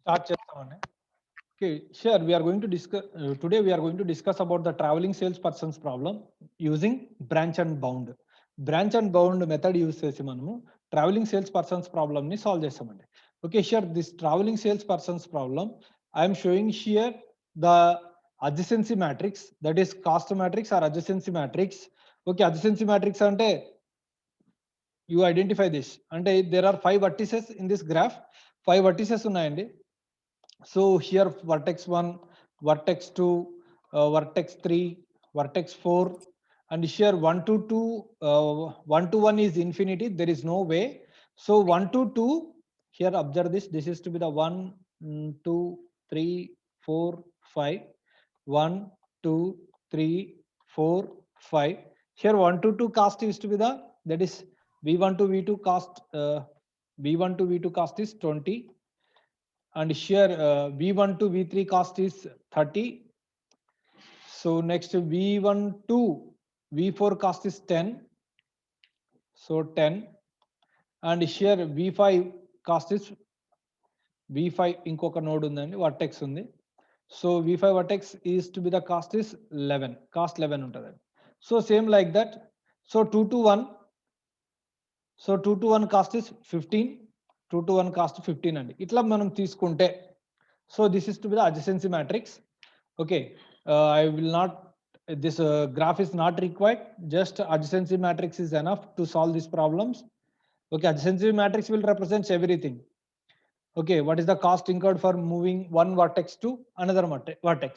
Start చేస్తామండి. Okay, sure. We are going to discuss today. We are going to discuss about the traveling salesperson's problem using branch and bound. Branch and bound method use చేసి మనము traveling salesperson's problem ని solve చేస్తామండి. Okay, sure. This traveling salesperson's problem, I am showing here the adjacency matrix, that is cost matrix or adjacency matrix. Okay, adjacency matrix అంటే you identify this. అంటే there are 5 vertices in this graph. 5 vertices ఉన్నాయండి. So here vertex 1, vertex 2, vertex 3, vertex 4, and here 1 to 2, 1 to 1 is infinity. There is no way. So 1 to 2, here observe this. This is to be the 1, 2, 3, 4, 5. 1, 2, 3, 4, 5. Here 1 to 2 cost is to be the, that is V1 to V2 cost. V1 to V2 cost is 20. And here V1 to V3 cost is 30. So next V1 to V4 cost is 10. So 10. And here V5 cost is V5 ఇంకొక node ఉందండి, vertex ఉంది. So V5 vertex is to be the cost is 11. Cost 11 ఉంటుంది. So same like that. So 2 to 1. So 2 to 1 cost is 15. 2 to 1 cost 15 అండి. ఇట్లా మనం తీసుకుంటే, so this is to be the adjacency matrix. Okay, I will not, this graph is not required, just adjacency matrix is enough to solve these problems. Okay, adjacency matrix will represent everything. Okay, what is the cost incurred for moving one vertex to another vertex?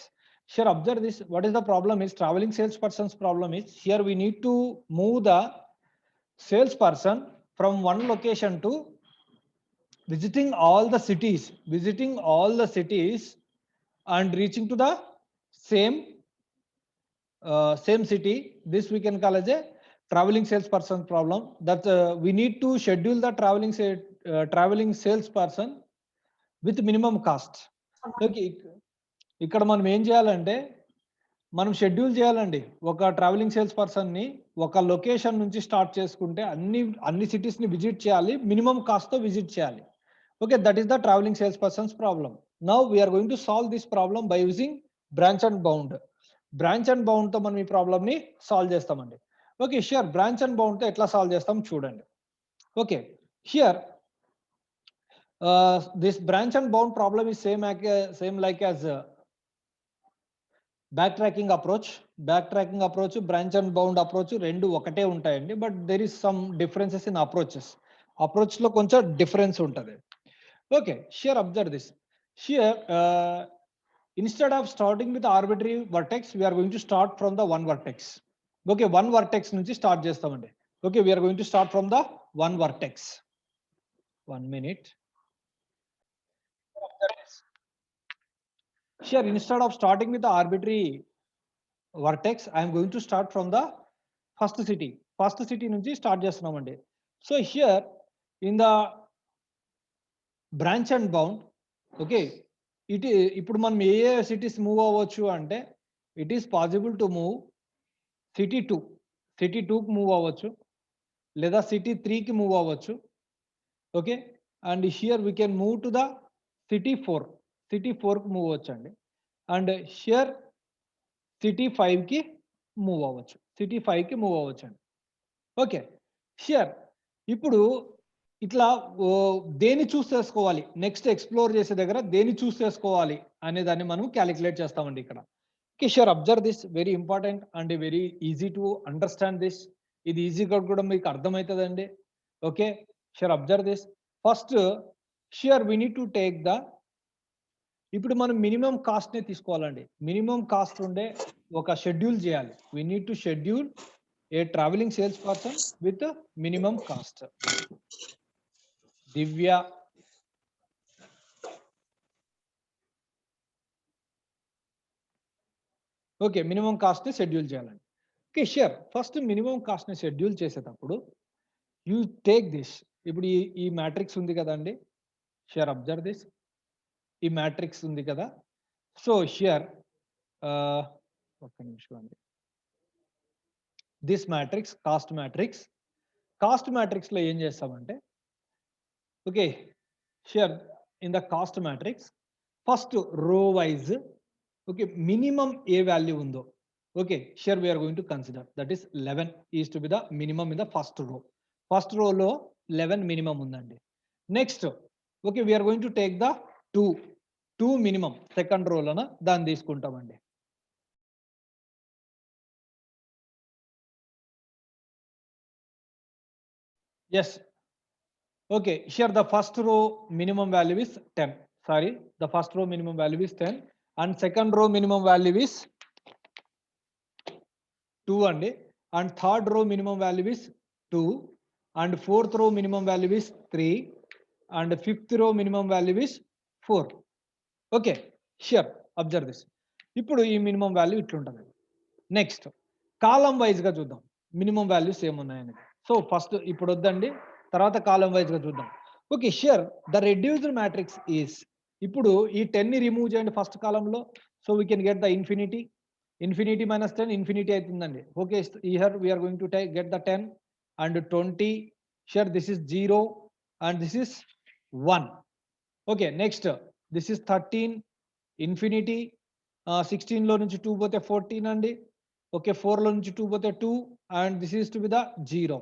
Here observe this. What is the problem is, traveling salesperson's problem is, here we need to move the salesperson from one location to visiting all the cities and reaching to the same city. This we can call as a traveling salesperson problem. That we need to schedule the traveling salesperson with minimum cost. Okay, ఇక్కడ మనం ఏం చేయాలంటే, మనం schedule చేయాలండి. ఒక travelling sales person ని ఒక location నుంచి స్టార్ట్ చేసుకుంటే అన్ని సిటీస్ ని విజిట్ చేయాలి, మినిమం కాస్ట్ తో విజిట్ చేయాలి. Okay, that is the travelling sales persons problem. Now we're going to solve this problem by using branch and bound. Branch and bound తో మనం ఈ ప్రాబ్లమ్ ని సాల్వ్ చేస్తామండి. Okay, sure. Branch and bound తో ఎట్లా solve చేస్తాం చూడండి. Okay, here this branch and bound problem is same like as backtracking approach. Branch and bound approach రెండు ఒకటే ఉంటాయండి, but there is some differences in approach లో కొంచెం డిఫరెన్స్ ఉంటుంది. Okay, here observe this. Here instead of starting with arbitrary vertex, we are going to start from the one vertex. Okay, one vertex నుంచి start చేస్తామండి. Okay, we are going to start from the one vertex. 1 minute. Here instead of starting with the arbitrary vertex, I am going to start from the first city నుంచి start చేస్తున్నామండి. So here in the branch and bound, okay, ఇప్పుడు మనం ఏ cities move అవ్వచ్చు అంటే, it is possible to move city 2కి move అవ్వచ్చు, లేదా city 3కి మూవ్ అవ్వచ్చు. Okay, and here we can move to the city 4కి మూవ్ అవ్వచ్చు అండి. అండ్ హియర్ సిటీ 5కి మూవ్ అవ్వచ్చు అండి. ఓకే, హియర్ ఇప్పుడు ఇట్లా దేని చూస్ చేసుకోవాలి, నెక్స్ట్ ఎక్స్ప్లోర్ చేసే దగ్గర దేని చూస్ చేసుకోవాలి అనే దాన్ని మనం క్యాలిక్యులేట్ చేస్తామండి ఇక్కడ. Okay, sure. Observe this, very important and very easy to understand this. ఇది ఈజీగా కూడా మీకు అర్థమవుతుందండి. Okay, sure. Observe this. First sure we need to take the, ఇప్పుడు మనం మినిమం కాస్ట్ ని తీసుకోవాలండి. మినిమం కాస్ట్ ఉండే ఒక షెడ్యూల్ చేయాలి. We need to schedule A travelling sales person with minimum cost. Divya, okay, minimum cost ని schedule చేయాలండి. Okay, sure. First minimum cost ని షెడ్యూల్ చేసేటప్పుడు యూ టేక్ దిస్. ఇప్పుడు ఈ మ్యాట్రిక్స్ ఉంది కదండి, షూర్. Observe this. ఈ మ్యాట్రిక్స్ ఉంది కదా. సో షూర్, ఒక్క నిమిషం అండి. దిస్ మ్యాట్రిక్స్ కాస్ట్ మ్యాట్రిక్స్ లో ఏం చేస్తామంటే, okay, sure, in the cost matrix, first row wise, okay, minimum a value undo. Okay, here we are going to consider that is 11 is to be the minimum in the first row. First row lo 11 minimum undandi. Next, okay, we are going to take the 2 minimum second row lana dan తీసుకుంటామండి. Yes. Okay, here the first row minimum value is 10. Sorry, the first row minimum value is 10 and second row minimum value is 2 and third row minimum value is 2 and fourth row minimum value is 3 and fifth row minimum value is 4. Okay, here observe this. ఇప్పుడు ఈ minimum value ఇట్లుంటుంది. Next column wise గా చూద్దాం minimum values ఏమున్నాయని. So first ఇప్పుడు వద్దండి, తర్వాత column wise గా చూద్దాం. Okay, here the reduced matrix is, ఇప్పుడు ఈ 10 ని రిమూవ్ చేయండి ఫస్ట్ కాలంలో. So we can get the infinity minus 10 infinity అవుతుందండి. Okay, here we are going to get the 10 and 20. Here this is 0 and this is 1. Okay, next this is 13 infinity. 16 లో నుంచి 2 పోతే 14 అండి. ఓకే, 4 లో నుంచి 2 పోతే 2 and this is to be the 0.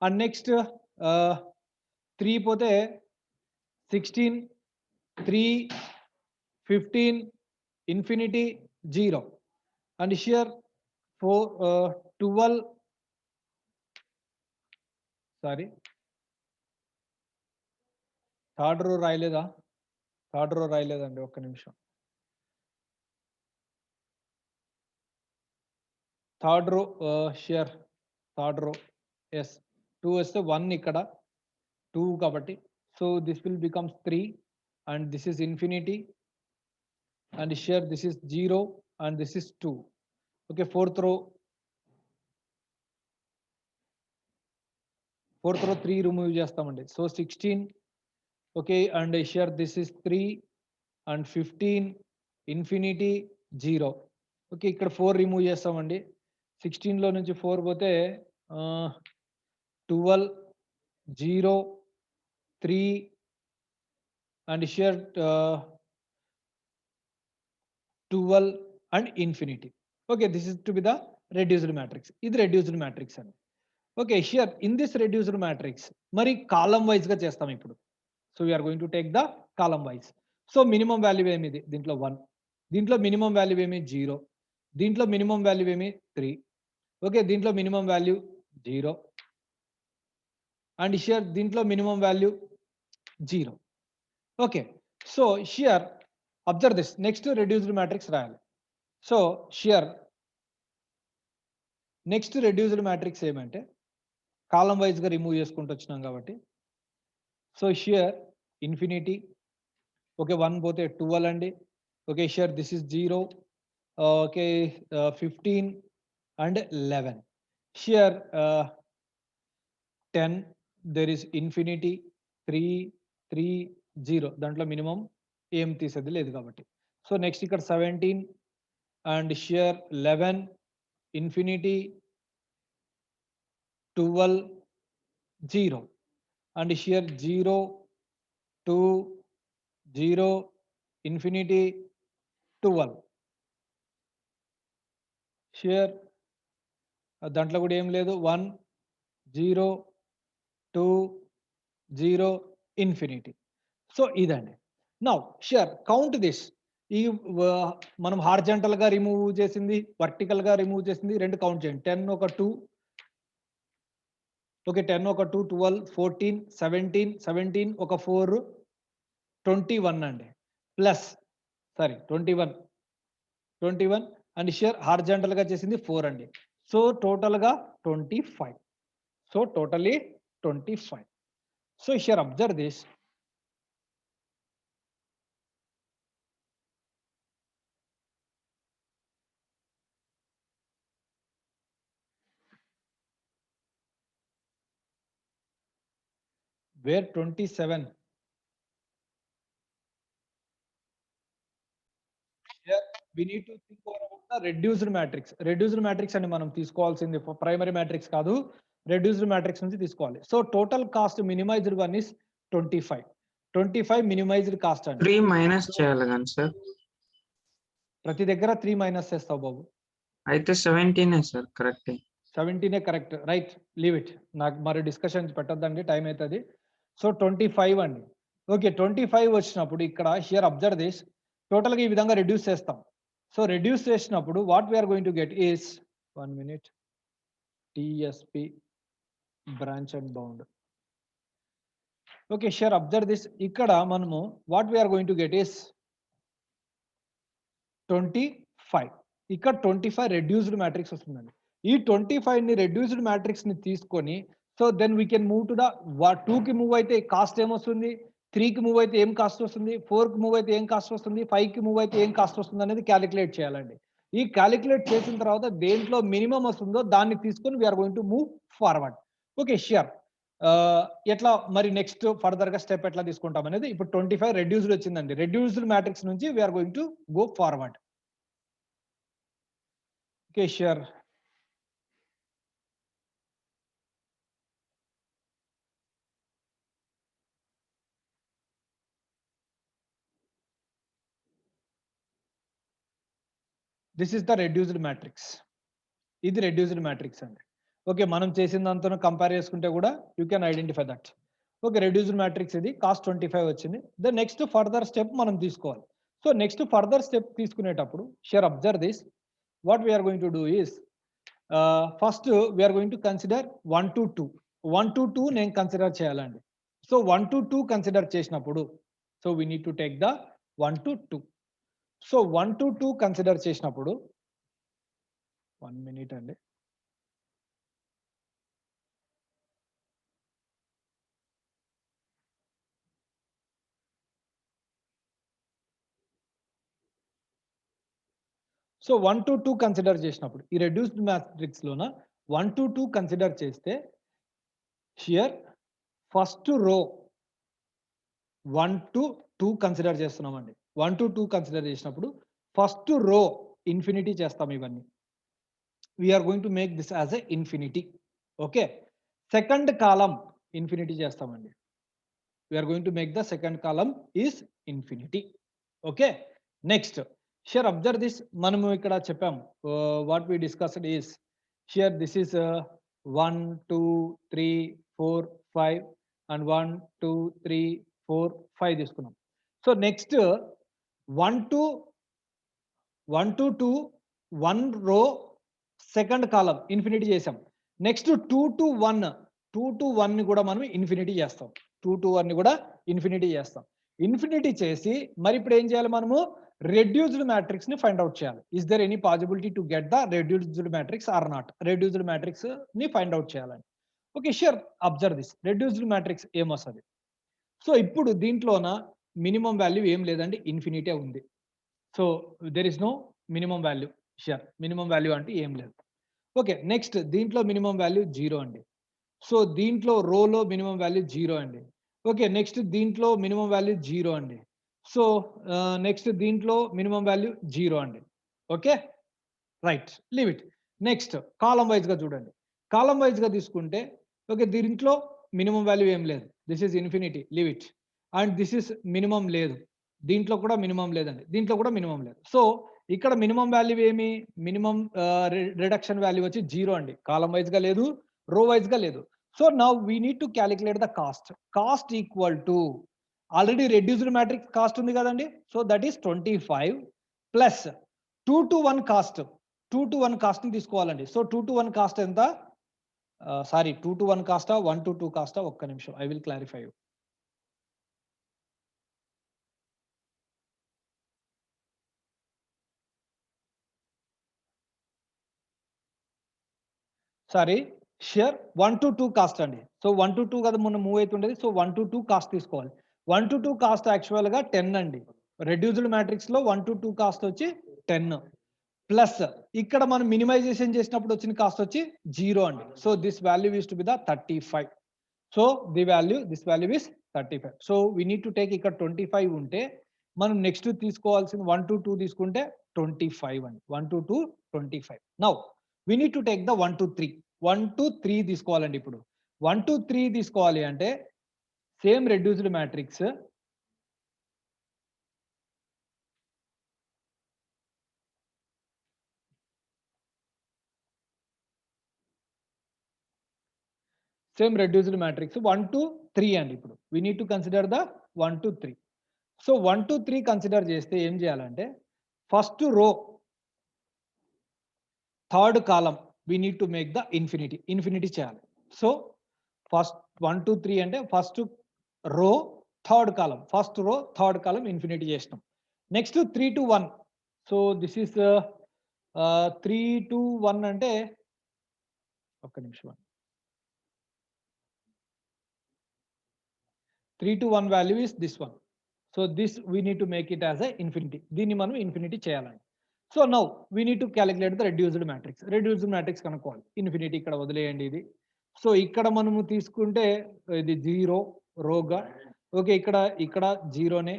And next 3 పోతే 16, 3, 15, infinity 0. And here 12, sorry, third row రాయలేదండి, ఒక్క నిమిషం. Third row shear third row, yes 2 వస్తే 1 ఇక్కడ 2 కాబట్టి, so this will becomes 3 and this is infinity and here this is 0 and this is 2. Okay, fourth row 3 remove చేస్తామండి. So 16, okay, and here this is 3 and 15 infinity 0. Okay, ఇక్కడ 4 remove చేస్తామండి. 16 లో నుంచి 4 పోతే 12, 0, 3 and here 12 and infinity. Okay, this is to be the reduced matrix. ఇది reduced matrix అండి. Okay, here in this reduced matrix మరి కాలం wise గా చేస్తాం ఇప్పుడు. So we are going to take the column wise. So minimum value ఏమిది? దీంట్లో 1, దీంట్లో minimum value ఏమి 0, దీంట్లో మినిమం వాల్యూ ఏమి 3. ఓకే, దీంట్లో మినిమం వాల్యూ 0 అండ్ హియర్ దీంట్లో minimum value 0. Okay, so here observe this. Next reduced matrix రాయాలి. So here next reduced matrix ఏమంటే కాలం వైజ్ గా రిమూవ్ చేసుకుంటూ వచ్చినాం కాబట్టి, సో హియర్ ఇన్ఫినిటీ, ఓకే 1 పోతే 12 అండి. Okay, here this is 0, okay 15 and 11. Here 10, there is infinity 3, 3, 0. దాంట్లో minimum ఏం తీసేది లేదు కాబట్టి. సో నెక్స్ట్ ఇక్కడ 17 and here 11 infinity 12, 0 and here 0, 2, 0 infinity 12. Here దాంట్లో కూడా ఏం లేదు, 1, 0, 2, 0 ఇన్ఫినిటీ. సో ఇదండి. Now sure count this. ఈ మనం హార్జెంటల్ గా రిమూవ్ చేసింది, వర్టికల్ గా రిమూవ్ చేసింది రెండు కౌంట్ చేయండి. 10 ఒక 2, ఓకే 10 ఒక 2, 12, 14, 17, 17 ఒక 4, 21 అండి. Plus sorry 21 and sure horizontal గా చేసింది 4 అండి. సో టోటల్ గా 25. So totally 25. So here observe this. Where 27? Here we need to think about the reduced matrix. Reduced matrix అని మనం తీసుకోవాల్సింది ప్రైమరీ మ్యాట్రిక్స్ కాదు, రెడ్యూస్డ్ మ్యాట్రిక్స్ నుంచి తీసుకోవాలి. So total cost minimised one is 25. 25 minimised cost అండి. 3 minus చేయాలి కానీ sir. ప్రతి దగ్గర 3 మైనస్ చేస్తావు బాబు. అయితే 17 sir correct. 17 correct, right, leave it. నాకు మరి డిస్కషన్ పెట్టొద్దండి, టైం అవుతుంది. సో 25 అండి. ఓకే, 25 వచ్చినప్పుడు ఇక్కడ హియర్ అబ్జర్వ్ దిస్, టోటల్గా ఈ విధంగా రెడ్యూస్ చేస్తాం. సో రెడ్యూస్ చేసినప్పుడు what we are going to get is 1 minute TSP branch and bound. Okay, here observe this, ఇక్కడ మనము what we are going to get is 25. ఇక్కడ 25 రెడ్యూస్డ్ మ్యాట్రిక్స్ వస్తుందండి. ఈ 25 ని రెడ్యూస్డ్ మ్యాట్రిక్స్ ని తీసుకొని, so then we can move to the 2 కి move అయితే కాస్ట్ ఏమొస్తుంది, 3 కి మూవ్ అయితే ఏం కాస్ట్ వస్తుంది, 4 కి మూవ్ అయితే ఏం కాస్ట్ వస్తుంది, 5 కి మూవ్ అయితే ఏం కాస్ట్ వస్తుంది అనేది క్యాలిక్యులేట్ చేయాలండి. ఈ క్యాలిక్యులేట్ చేసిన తర్వాత దేంట్లో మినిమం వస్తుందో దాన్ని తీసుకొని we're going to move forward. Okay, sure. ఎట్లా మరి నెక్స్ట్ ఫర్దర్ గా స్టెప్ ఎట్లా తీసుకుంటాం అనేది, ఇప్పుడు 25 రెడ్యూస్డ్ వచ్చిందండి. రెడ్యూస్డ్ మ్యాట్రిక్స్ నుంచి we're going to go forward. Okay, sure. This is the reduced matrix. ఇది రెడ్యూస్డ్ మ్యాట్రిక్స్ అండి. ఓకే, మనం చేసిన దాంతో కంపేర్ చేసుకుంటే కూడా you can identify that. Okay, reduced matrix ఇది, కాస్ట్ 25 వచ్చింది. ద నెక్స్ట్ ఫర్దర్ స్టెప్ మనం తీసుకోవాలి. సో నెక్స్ట్ ఫర్దర్ స్టెప్ తీసుకునేటప్పుడు sure observe this, what we are going to do is, first we're going to consider 1 to 2. 1 to 2 నేను consider చేయాలండి. So 1 to 2 consider చేసినప్పుడు, so we need to take the 1 to 2. So 1 to 2 consider చేసినప్పుడు 1 minute అండి. So 1 to 2 consider చేసినప్పుడు ఈ reduced matrix లోన 1 to 2 consider చేస్తే here first row 1 to 2 consider చేస్తున్నామండి. 1 to 2 కన్సిడర్ చేసినప్పుడు ఫస్ట్ రో ఇన్ఫినిటీ చేస్తాం. ఇవన్నీ we are going to make this as a infinity. Okay, second column infinity చేస్తామండి. We are going to make the second column is infinity. Okay, next share observe this, మనము ఇక్కడ చెప్పాము what we discussed is share this is 1 2 3 4 5 and 1 2 3 4 5 తీసుకున్నాం. So next 1 to 2 1 row second column infinity చేసాం. Next 2 to 1 ని కూడా మనం infinity చేస్తాం. 2 to 1 ని కూడా ఇన్ఫినిటీ చేస్తాం. ఇన్ఫినిటీ చేసి మరి ఇప్పుడు ఏం చేయాలి, మనము రెడ్యూస్డ్ మ్యాట్రిక్స్ ని ఫైండ్ అవుట్ చేయాలి. Is there any possibility to get the reduced matrix or not? Reduced matrix ని ఫైండ్ అవుట్ చేయాలండి. Okay, sure, observe this, reduced matrix ఏమొస్తుంది. సో ఇప్పుడు దీంట్లోన మినిమం వాల్యూ ఏం లేదండి, ఇన్ఫినిటీ ఉంది. So there is no minimum value. Sure, minimum value అంటే ఏం లేదు. ఓకే, నెక్స్ట్ దీంట్లో మినిమం వాల్యూ 0 అండి. సో దీంట్లో రోలో మినిమం వాల్యూ 0 అండి. ఓకే, నెక్స్ట్ దీంట్లో మినిమం వాల్యూ 0 అండి. సో నెక్స్ట్ దీంట్లో మినిమం వాల్యూ 0 అండి. Okay, right, leave it. Next column wise గా చూడండి. కాలం వైజ్ గా తీసుకుంటే ఓకే, దీంట్లో మినిమం వాల్యూ ఏం లేదు, this is infinity, leave it. And this is minimum లేదు, దీంట్లో కూడా మినిమం లేదండి, దీంట్లో కూడా మినిమం లేదు. సో ఇక్కడ మినిమం వాల్యూ ఏమి, మినిమం రిడక్షన్ వాల్యూ వచ్చి 0 అండి. కాలం వైజ్ గా లేదు, రో వైజ్ గా లేదు. So now we need to calculate the cost. Cost equal to already reduced matrix cost ఉంది కదండి. So that is 25 plus 2 to 1 cost. 2 to 1 cost ని తీసుకోవాలండి. సో 2 to 1 కాస్ట్ ఎంత, సారీ 2 to 1 కాస్టా 1 to 2 కాస్టా, ఒక్క నిమిషం, I will clarify you. Sorry, share 1 to 2 cost అండి. So 1 to 2 కదా మొన్న మూవ్ అవుతుండేది. సో 1 to 2 కాస్ట్ తీసుకోవాలి. 1 to 2 కాస్ట్ యాక్చువల్ గా 10 అండి. రెడ్యూస్డ్ మ్యాట్రిక్స్ లో 1 to 2 కాస్ట్ వచ్చి 10 ప్లస్ ఇక్కడ మనం మినిమైజేషన్ చేసినప్పుడు వచ్చిన కాస్ట్ వచ్చి 0 అండి. So this value is to be the 35. So the value, this value is 35. So we need to take ఇక్కడ 25 ఉంటే మనం నెక్స్ట్ తీసుకోవాల్సిన 1 to 2 తీసుకుంటే 25 అండి. 1 to 2 25. Now we need to take the 1 to 3. 1 to 3 తీసుకోవాలండి. ఇప్పుడు 1 to 3 తీసుకోవాలి అంటే same reduced matrix Same reduced matrix 1 to 3 and ఇప్పుడు we need to consider the 1 to 3. So 1 to 3 consider చేస్తే ఏం చేయాలంటే first row third column we need to make the infinity చేయాలి. So first 1 to 3 అంటే first row third column, first row third column infinity చేసినాం. Next 3 to 1. So this is 3 to 1 అంటే ఒక్క నిమిషం. 3 to 1 value is this one. So this we need to make it as a infinity. దీన్ని మనం infinity చేయాలండి. So now we need to calculate the reduced matrix. Reduced matrix కనుక్కోవాలి. Infinity ఇక్కడ వదిలేయండి ఇది. సో ఇక్కడ మనము తీసుకుంటే ఇది 0 రోగా, ఓకే, ఇక్కడ జీరోనే,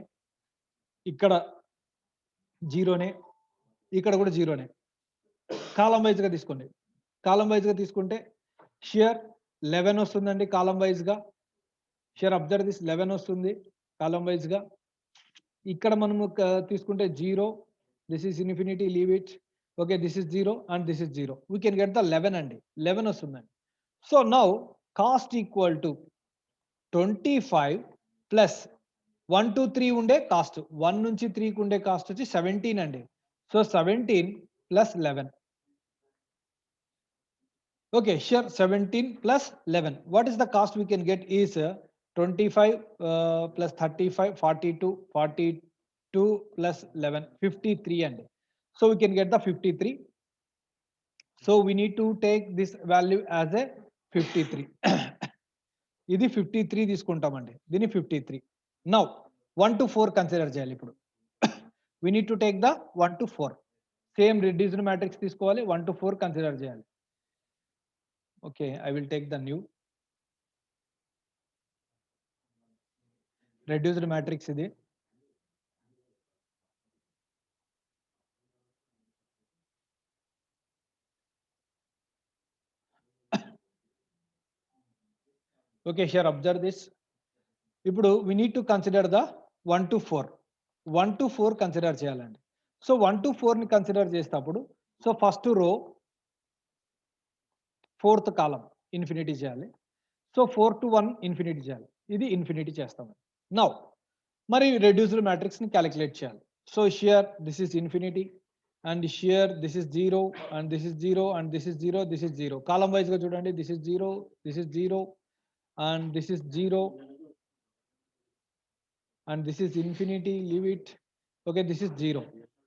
ఇక్కడ జీరోనే, ఇక్కడ కూడా జీరోనే. కాలం వైజ్ గా తీసుకోండి. కాలం వైజ్ గా తీసుకుంటే షియర్ 11 వస్తుందండి కాలం వైజ్ గా. షియర్ అబ్జర్వ్ దిస్ 11 వస్తుంది కాలం వైజ్ గా. ఇక్కడ మనము తీసుకుంటే 0, this is infinity, leave it, okay, this is 0 and this is 0. We can get the 11 అండి, 11 వస్తుందండి. So now cost equal to 25 plus 1 to 3 ఉండే కాస్ట్, 1 నుంచి 3కి ఉండే కాస్ట్ వచ్చి 17 అండి. So 17 plus 11. Okay, sure, 17 plus 11. What is the cost we can get is 25 plus 35, 42, 42 plus 11, 53 and so we can get the 53. So we need to take this value as a 53. ఇది 53 తీసుకుంటామండి, దీని 53. Now 1 to 4 consider చేయాలి ఇప్పుడు. We need to take the 1 to 4. Same reduced matrix తీసుకోవాలి, 1 to 4 consider చేయాలి. Okay, I will take the new reduced matrix ఇది. Okay, here observe this. ఇప్పుడు we need to consider the 1 to 4. 1 to 4 consider చేయాలండి. So 1 to 4 ని consider చేసేటప్పుడు so first row fourth కాలం infinity చేయాలి. So 4 to 1 infinity చేయాలి, ఇది infinity చేస్తామండి. Now మరి రెడ్యూస్డ్ మ్యాట్రిక్స్ ని క్యాలిక్యులేట్ చేయాలి. So shear this is infinity and shear this is 0 and this is 0 and this is 0, this is 0. Column wise గా చూడండి, this is 0, this is 0 and this is 0 and this is infinity, leave it, okay, this is 0.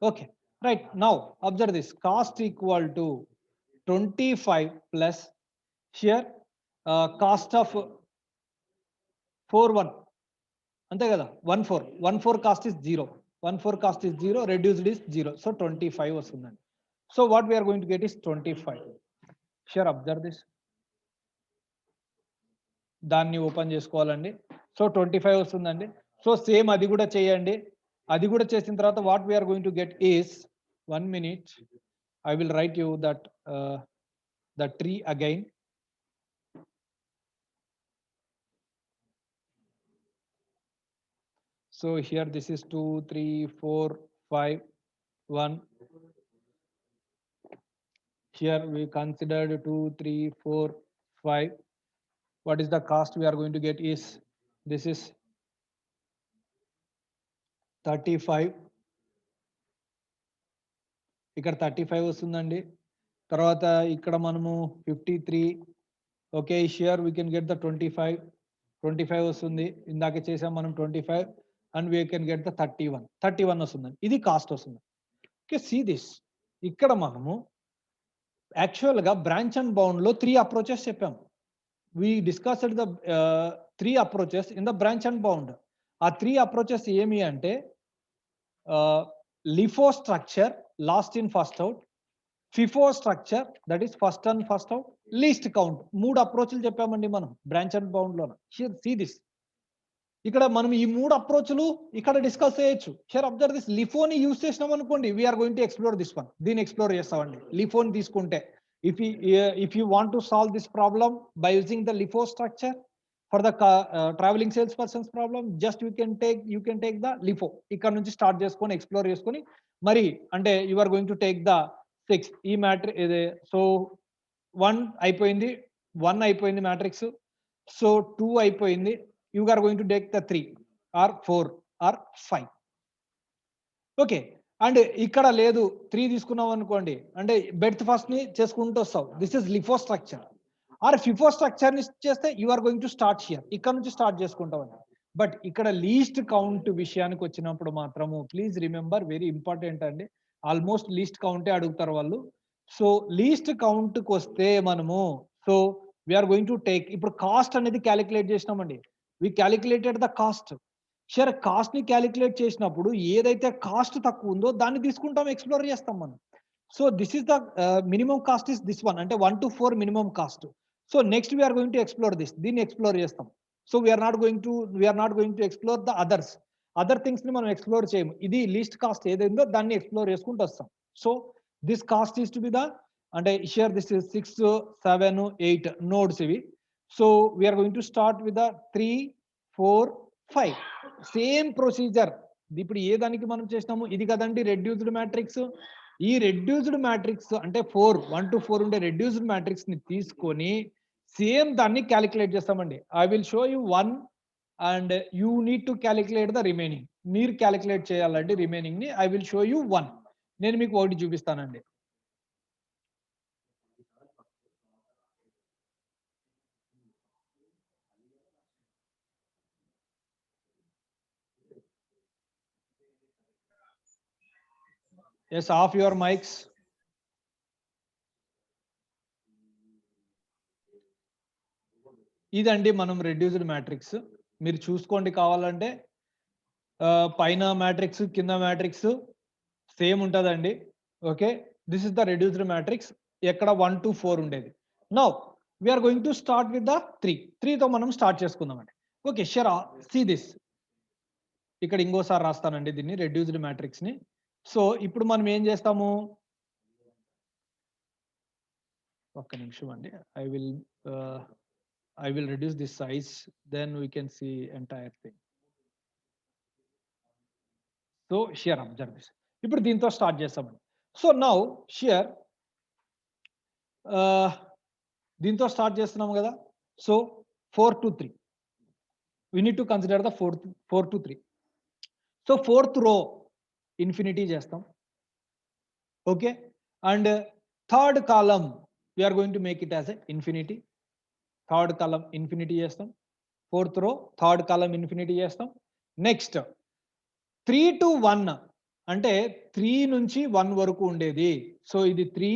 Okay, right, now observe this, cost equal to 25 plus here cost of 41 ante kada 14 cost is 0, 14 cost is 0, reduced is 0, so 25 vastundandi. So what we are going to get is 25. Sure, observe this, దాన్ని open చేసుకోవాలండి. So 25 వస్తుందండి. So same అది కూడా చేయండి. అది కూడా చేసిన తర్వాత what we are going to get is 1 minute, I will write you that the tree again. So here this is 2, 3, 4, 5, 1. Here we considered 2, 3, 4, 5. What is the cost we are going to get is this is 35. ఇక్కడ 35 వస్తుందండి. తర్వాత ఇక్కడ మనము 53. Okay, shear we can get the 25 వస్తుంది. ఇందాక చేసాం మనం 25 and we can get the 31 వస్తుందండి. ఇది కాస్ట్ వస్తుంది. ఓకే, సీ దిస్, ఇక్కడ మనము యాక్చువల్గా బ్రాంచ్ అండ్ బౌండ్ లో 3 అప్రోచెస్ చెప్పాము. We discussed the 3 approaches in the branch and bound. ఆ 3 approaches ఏమి అంటే LIFO structure, last in first out, FIFO structure, that is first in first out, least count. 3 అప్రోచ్లు చెప్పామండి మనం బ్రాంచ్ అండ్ బౌండ్ లోన. See this, ఇక్కడ మనం ఈ 3 అప్రోచ్లు ఇక్కడ డిస్కస్ చేయొచ్చు. షేర్ అబ్జర్వ్ దిస్, లిఫోని యూజ్ చేసినాం అనుకోండి, we're going to explore this one. దీన్ని ఎక్స్ప్లోర్ చేస్తామండి లిఫోని తీసుకుంటే. If you want to solve this problem by using the LIFO structure for the traveling salesperson's problem, just you can take the LIFO. ఇక్కడ నుంచి start చేసుకొని explore చేసుకొని మరి అంటే you are going to take the 6 ఈ matrix. So 1 అయిపోయింది matrix. So 2 అయిపోయింది. You are going to take the 3 or 4 or 5. Okay. And ఇక్కడ లేదు 3 తీసుకున్నాం అనుకోండి, అంటే బెర్త్ ఫస్ట్ ని చేసుకుంటూ వస్తావు. This is LIFO structure or FIFO structure ని చేస్తే you are going to start here. ఇక్కడ నుంచి స్టార్ట్ చేసుకుంటావు. బట్ ఇక్కడ లీస్ట్ కౌంట్ విషయానికి వచ్చినప్పుడు మాత్రము ప్లీజ్ రిమెంబర్, వెరీ ఇంపార్టెంట్ అండి. ఆల్మోస్ట్ లీస్ట్ కౌంటే అడుగుతారు వాళ్ళు. సో లీస్ట్ కౌంట్ కి వస్తే మనము so we are going to take, ఇప్పుడు కాస్ట్ అనేది క్యాలిక్యులేట్ చేసినామండి. We calculated the cost. Sure, cost ని క్యాలిక్యులేట్ చేసినప్పుడు ఏదైతే కాస్ట్ తక్కువ ఉందో దాన్ని తీసుకుంటాం, ఎక్స్ప్లోర్ చేస్తాం మనం. So this is the minimum cost is this one, అంటే 1 to 4 minimum cost. So next we're going to explore this, దీన్ని ఎక్స్ప్లోర్ చేస్తాం. So we're not going to explore the others. Other things ని మనం explore చేయము. ఇది least cost ఏదైందో దాన్ని explore చేసుకుంటూ వస్తాం. So this cost is to be the, అంటే షేర్ దిస్ ఇస్ 6, 7, 8 నోడ్స్ ఇవి. So we are going to start with the 3, 4, 5. Same procedure. ఇప్పుడు ఏ దానికి మనం చేసినాము, ఇది కదండి రెడ్యూస్డ్ మ్యాట్రిక్స్. ఈ రెడ్యూస్డ్ మ్యాట్రిక్స్ అంటే 1 to 4 ఉండే రెడ్యూస్డ్ మ్యాట్రిక్స్ ని తీసుకొని సేమ్ దాన్ని క్యాలిక్యులేట్ చేస్తామండి. I will show you 1 and you need to calculate the remaining. మీరు క్యాలిక్యులేట్ చేయాలండి రిమైనింగ్ ని. I will show you 1. నేను మీకు ఒకటి చూపిస్తానండి. Yes, off your mics. ఇదండి మనం రెడ్యూస్డ్ మ్యాట్రిక్స్. మీరు చూసుకోండి కావాలంటే. పైన మ్యాట్రిక్స్ కింద మ్యాట్రిక్స్ సేమ్ ఉంటుందండి. Okay, this is the reduced matrix. ఎక్కడ 1 to 4 ఉండేది. Now we're going to start with the 3 తో మనం స్టార్ట్ చేసుకుందామండి. Okay, sure, see this. ఇక్కడ ఇంకోసారి రాస్తానండి దీన్ని, రెడ్యూస్డ్ మ్యాట్రిక్స్ ని. సో ఇప్పుడు మనం ఏం చేస్తాము, ఒక్క నిమిషం అండి. I will reduce this size, then we can see entire thing. So here observe this. ఇప్పుడు దీంతో స్టార్ట్ చేస్తామండి. సో నౌ షియర్ దీంతో స్టార్ట్ చేస్తున్నాము కదా. So 4 to 3 we need to consider the 4 to 3. So 4th row infinity చేస్తాం. Okay, and third column we are going to make it as a infinity. Third column infinity చేస్తాం. 4th row third column infinity చేస్తాం. Next 3 to 1 అంటే 3 నుంచి 1 వరకు ఉండేది. So ఇది 3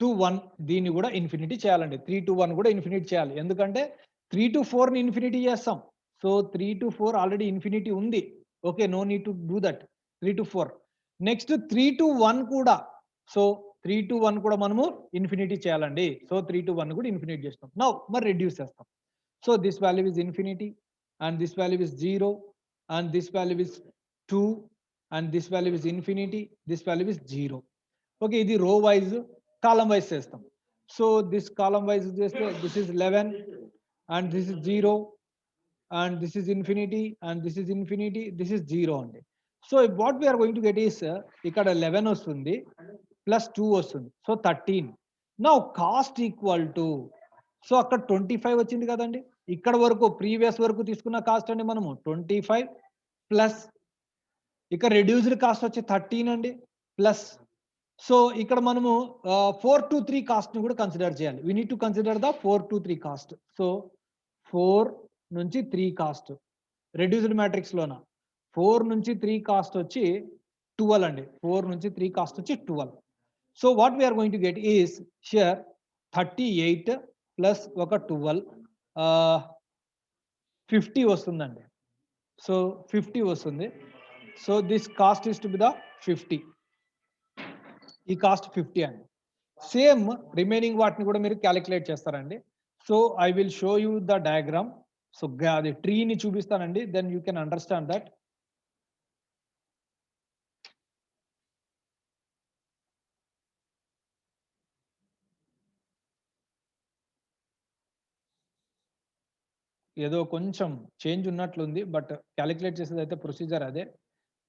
to 1, దీన్ని కూడా ఇన్ఫినిటీ చేయాలండి. 3 to 1 కూడా ఇన్ఫినిటీ చేయాలి. ఎందుకంటే 3 to 4 ని ఇన్ఫినిటీ చేస్తాం. సో 3 to 4 ఆల్రెడీ ఇన్ఫినిటీ ఉంది. Okay, no need to do that. 3 to 4. Next 3 to 1 కూడా. సో 3 to 1 కూడా మనము ఇన్ఫినిటీ చేయాలండి. సో 3 to 1 కూడా ఇన్ఫినిటీ చేస్తాం. నౌ మరి రెడ్యూస్ చేస్తాం. So this value is infinity and this value is 0 and this value is 2 and this value is infinity, this value is 0. Okay, ఇది row wise column wise చేస్తాం. So this column wise చేస్తే this is 11 and this is 0 and this is infinity and this is infinity, this is 0 అండి. So what we are going to get is ఇక్కడ 11 వస్తుంది plus 2 వస్తుంది. So 13. Now cost equal to, so అక్కడ 25 వచ్చింది కదండి. ఇక్కడ వరకు ప్రీవియస్ వరకు తీసుకున్న కాస్ట్ అండి మనము 25 ప్లస్ ఇక్కడ రెడ్యూస్డ్ కాస్ట్ వచ్చి 13 అండి ప్లస్. సో ఇక్కడ మనము 4 to 3 కాస్ట్ ని కూడా కన్సిడర్ చేయాలి. We need to consider the 4 to 3 cost. So 4 నుంచి 3 కాస్ట్ రెడ్యూస్డ్ మ్యాట్రిక్స్ లోన 4 నుంచి 3 కాస్ట్ వచ్చి 12 అండి. 4 నుంచి 3 కాస్ట్ వచ్చి 12. So what we are going to get is share 38 plus ఒక 12 50 వస్తుందండి. సో 50 వస్తుంది. So this cost is to be the 50. ఈ కాస్ట్ 50 అండి. సేమ్ రిమైనింగ్ వాటిని కూడా మీరు క్యాలిక్యులేట్ చేస్తారండి. So I will show you the diagram. సో అది ట్రీని చూపిస్తానండి, then you can understand that. ఏదో కొంచెం చేంజ్ ఉన్నట్లుంది, బట్ క్యాలిక్యులేట్ చేసేది అయితే ప్రొసీజర్ అదే.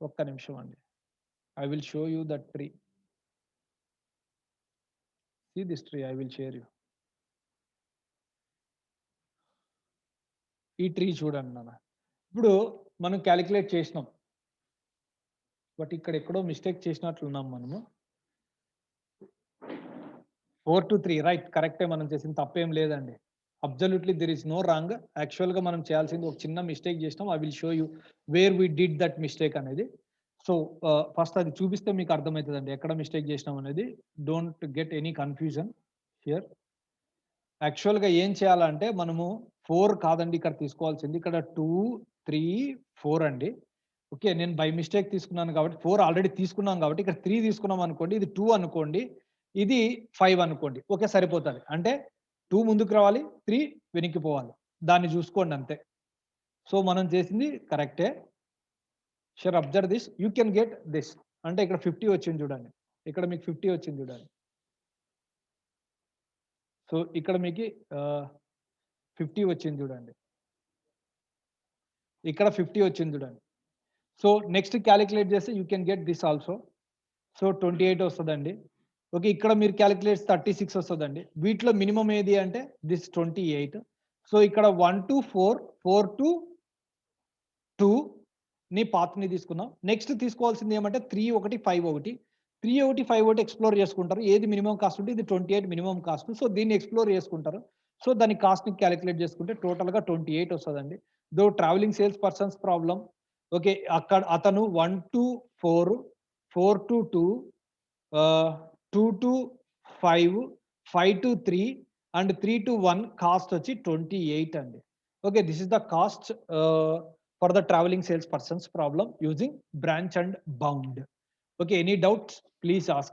ఒక్క నిమిషం అండి. I will show you that tree. See this tree, I will share you. ఈ ట్రీ చూడండి నాన్న. ఇప్పుడు మనం క్యాలిక్యులేట్ చేసినాం. బట్ ఇక్కడ ఎక్కడో మిస్టేక్ చేసినట్లున్నాం మనము. 4 to 3 రైట్, కరెక్టే. మనం చేసిన తప్పేం లేదండి. Absolutely there is no wrong. యాక్చువల్‌గా మనం చేయాల్సింది ఒక చిన్న మిస్టేక్ చేసినాం. I will show you where we did that mistake అనేది. సో, ఫస్ట్ అది చూపిస్తే మీకు అర్థమైతదండి ఎక్కడ మిస్టేక్ చేసినాం అనేది. Don't get any confusion here. యాక్చువల్‌గా ఏం చేయాలంటే మనము 4 కాదండి ఇక్కడ తీసుకోవాల్సింది. ఇక్కడ 2, 3, 4 అండి. ఓకే. నేను బై మిస్టేక్ తీసుకున్నాను కాబట్టి 4 ఆల్రెడీ తీసుకున్నాం కాబట్టి ఇక్కడ 3 తీసుకున్నాం అనుకోండి. ఇది 2 అనుకోండి. ఇది 5 అనుకోండి. ఓకే, సరిపోతది. అంటే 2 ముందుకు రావాలి, 3 వెనక్కి పోవాలి. దాన్ని చూసుకోండి అంతే. సో, మనం చేసింది కరెక్టే. Sure observe this. You can get this. అంటే ఇక్కడ 50 వచ్చింది చూడండి. ఇక్కడ మీకు 50 వచ్చింది చూడండి. సో, ఇక్కడ మీకు 50 వచ్చింది చూడండి. ఇక్కడ 50 వచ్చింది చూడండి. సో, నెక్స్ట్ క్యాలిక్యులేట్ చేస్తే you can get this also. So, 28 వస్తదండి. ఓకే. ఇక్కడ మీరు క్యాలిక్యులేట్ 36 వస్తదండి. వీటిలో మినిమమ్ ఏది అంటే దిస్ 28. సో, ఇక్కడ 1-4, 4-2 ని పాత్‌ని తీసుకున్నాం. నెక్స్ట్ తీసుకోవాల్సింది ఏమంటే 3 ఒకటి, 5 ఒకటి. 3 ఒకటి, 5 ఒకటి ఎక్స్‌ప్లోర్ చేసుకుంటారు. ఏది మినిమమ్ కాస్ట్ ఉంటే ఇది 28 మినిమమ్ కాస్ట్. సో, దీన్ని ఎక్స్‌ప్లోర్ చేసుకుంటారు. సో, దాని కాస్ట్‌ని క్యాలిక్యులేట్ చేసుకుంటే టోటల్‌గా 28 వస్తదండి. Though travelling sales persons problem. Okay. అతను 1-4, 4-2, 2-5, 5-3 అండ్ 3-1 కాస్ట్ వచ్చి 28 అండి. Okay. This is the cost for the travelling sales persons problem using branch and bound. Okay. Any doubts please ask.